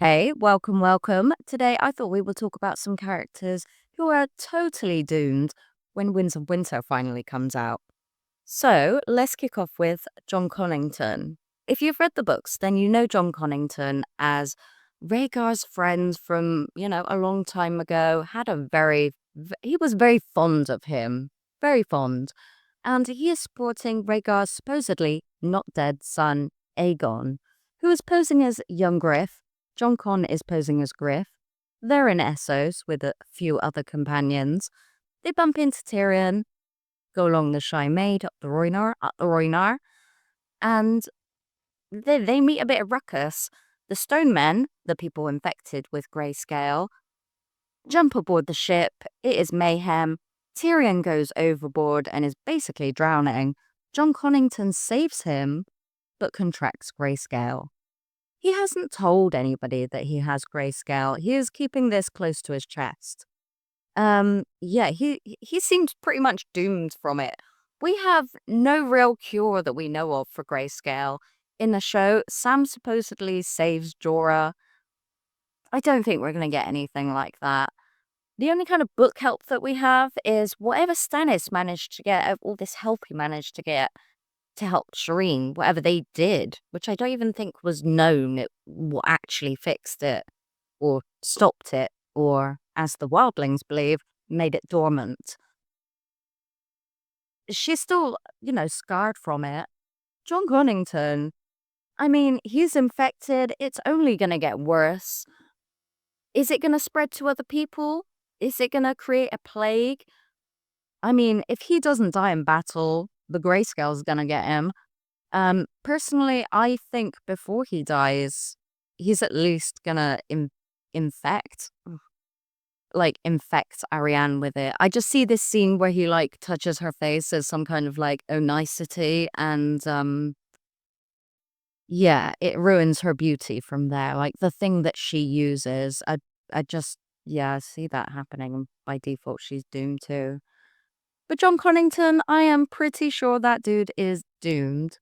Hey, welcome, welcome. Today I thought we would talk about some characters who are totally doomed when Winds of Winter finally comes out. So let's kick off with John Connington. If you've read the books, then you know John Connington as Rhaegar's friend from, a long time ago. He was very fond of him, very fond. And he is supporting Rhaegar's supposedly not dead son, Aegon, who is posing as young Griff. John Con is posing as Griff. They're in Essos with a few other companions. They bump into Tyrion, go along the Shy Maid up the Roynar, and they meet a bit of ruckus. The Stone Men, the people infected with Greyscale, jump aboard the ship. It is mayhem. Tyrion goes overboard and is basically drowning. John Connington saves him, but contracts Greyscale. He hasn't told anybody that he has Greyscale. He is keeping this close to his chest. He seems pretty much doomed from it. We have no real cure that we know of for Greyscale. In the show, Sam supposedly saves Jorah. I don't think we're going to get anything like that. The only kind of book help that we have is whatever Stannis managed to get, all this help he managed to get to help Shireen, whatever they did, which I don't even think was known what actually fixed it or stopped it, or as the wildlings believe, made it dormant. She's still, scarred from it. John Connington, I mean, he's infected. It's only going to get worse. Is it going to spread to other people? Is it going to create a plague? I mean, if he doesn't die in battle, the Greyscale's going to get him. Personally, I think before he dies, he's at least going to infect Arianne with it. I just see this scene where he touches her face as some kind of onicity, and it ruins her beauty from there. Like the thing that she uses, I just see that happening, and by default she's doomed too. But John Connington, I am pretty sure that dude is doomed.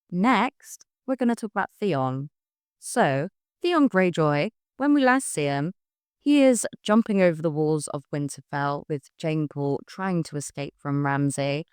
Next, we're going to talk about Theon. So, Theon Greyjoy, when we last see him, he is jumping over the walls of Winterfell with Jane Paul trying to escape from Ramsay.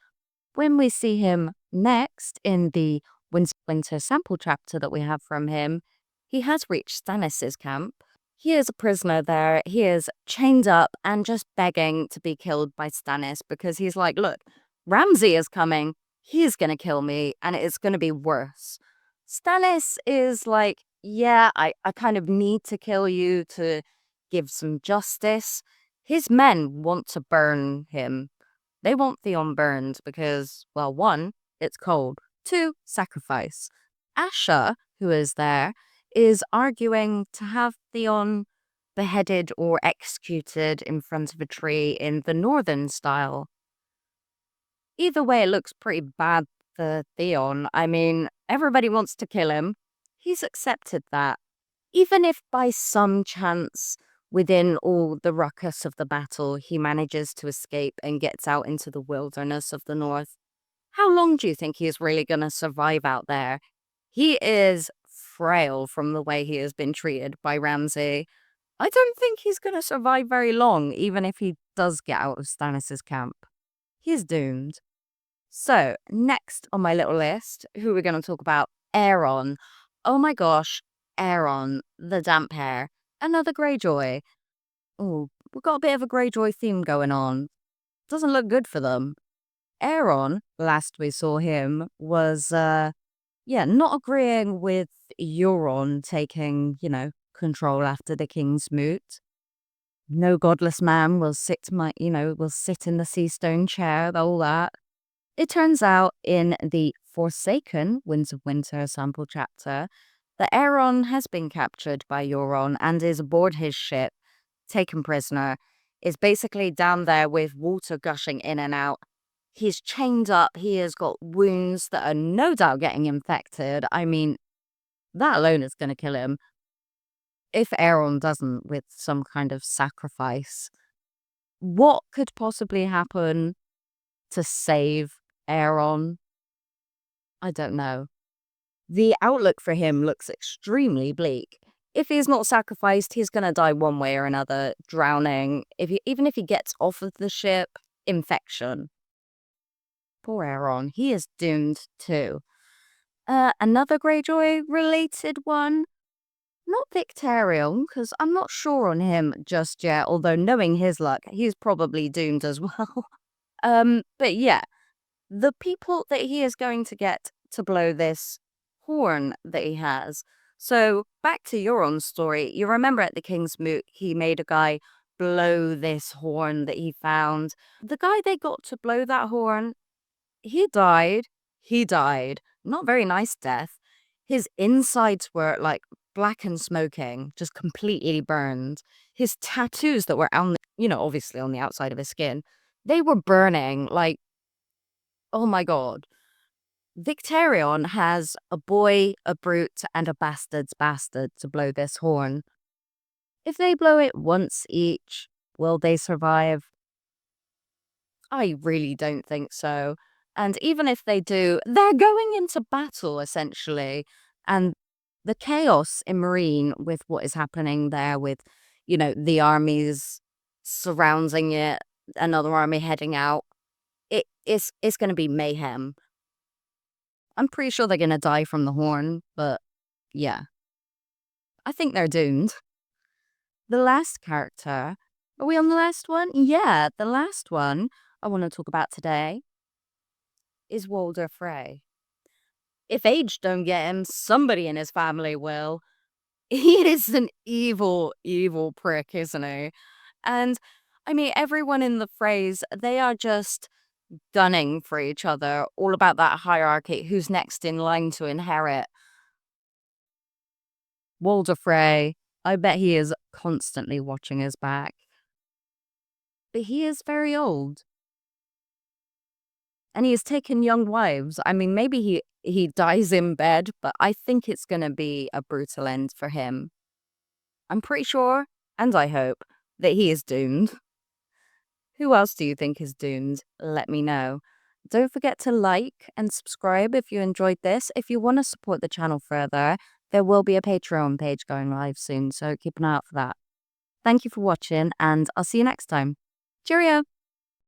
When we see him next in the Winter sample chapter that we have from him, he has reached Stannis' camp. He is a prisoner there. He is chained up and just begging to be killed by Stannis because he's like, look, Ramsay is coming. He's going to kill me and it's going to be worse. Stannis is like, yeah, I kind of need to kill you to give some justice. His men want to burn him. They want Theon burned because, well, one, it's cold. Two, sacrifice. Asha, who is there, is arguing to have Theon beheaded or executed in front of a tree in the northern style. Either way, it looks pretty bad for Theon. I mean, everybody wants to kill him. He's accepted that. Even if by some chance, within all the ruckus of the battle, he manages to escape and gets out into the wilderness of the north, how long do you think he's really going to survive out there? He is frail from the way he has been treated by Ramsay. I don't think he's going to survive very long, even if he does get out of Stannis' camp. He's doomed. So, next on my little list, who we're going to talk about, Aeron. Oh my gosh, Aeron, the damp hair. Another Greyjoy. Oh, we've got a bit of a Greyjoy theme going on. Doesn't look good for them. Aeron, last we saw him, was, not agreeing with Euron taking, control after the King's Moot. No godless man will sit in the sea stone chair, all that. It turns out in the Forsaken Winds of Winter sample chapter that Aeron has been captured by Euron and is aboard his ship, taken prisoner, is basically down there with water gushing in and out. He's chained up. He has got wounds that are no doubt getting infected. I mean, that alone is going to kill him. If Aeron doesn't with some kind of sacrifice, what could possibly happen to save Aeron? I don't know. The outlook for him looks extremely bleak. if he's not sacrificed, he's going to die one way or another, drowning. Even if he gets off of the ship, infection. Poor Aeron, he is doomed too. Another Greyjoy-related one. Not Vicarion, because I'm not sure on him just yet, although knowing his luck, he's probably doomed as well. But yeah, the people that he is going to get to blow this horn that he has. So back to Euron's story, you remember at the King's Moot, he made a guy blow this horn that he found. The guy they got to blow that horn, he died. He died. Not very nice death. His insides were like black and smoking, just completely burned. His tattoos that were on, obviously on the outside of his skin, they were burning. Like, oh my God. Vicarion has a boy, a brute, and a bastard's bastard to blow this horn. If they blow it once each, will they survive? I really don't think so. And even if they do, they're going into battle, essentially. And the chaos in Marine with what is happening there with, the armies surrounding it, another army heading out, it's going to be mayhem. I'm pretty sure they're going to die from the horn, but yeah. I think they're doomed. The last character, are we on the last one? Yeah, the last one I want to talk about today is Walder Fry. If age don't get him, somebody in his family will. He is an evil, evil prick, isn't he? And I mean, everyone in the phrase, they are just gunning for each other, all about that hierarchy, who's next in line to inherit. Walder Fry, I bet he is constantly watching his back. But he is very old. And he has taken young wives. I mean, maybe he dies in bed, but I think it's going to be a brutal end for him. I'm pretty sure, and I hope, that he is doomed. Who else do you think is doomed? Let me know. Don't forget to like and subscribe if you enjoyed this. If you want to support the channel further, there will be a Patreon page going live soon, so keep an eye out for that. Thank you for watching, and I'll see you next time. Cheerio!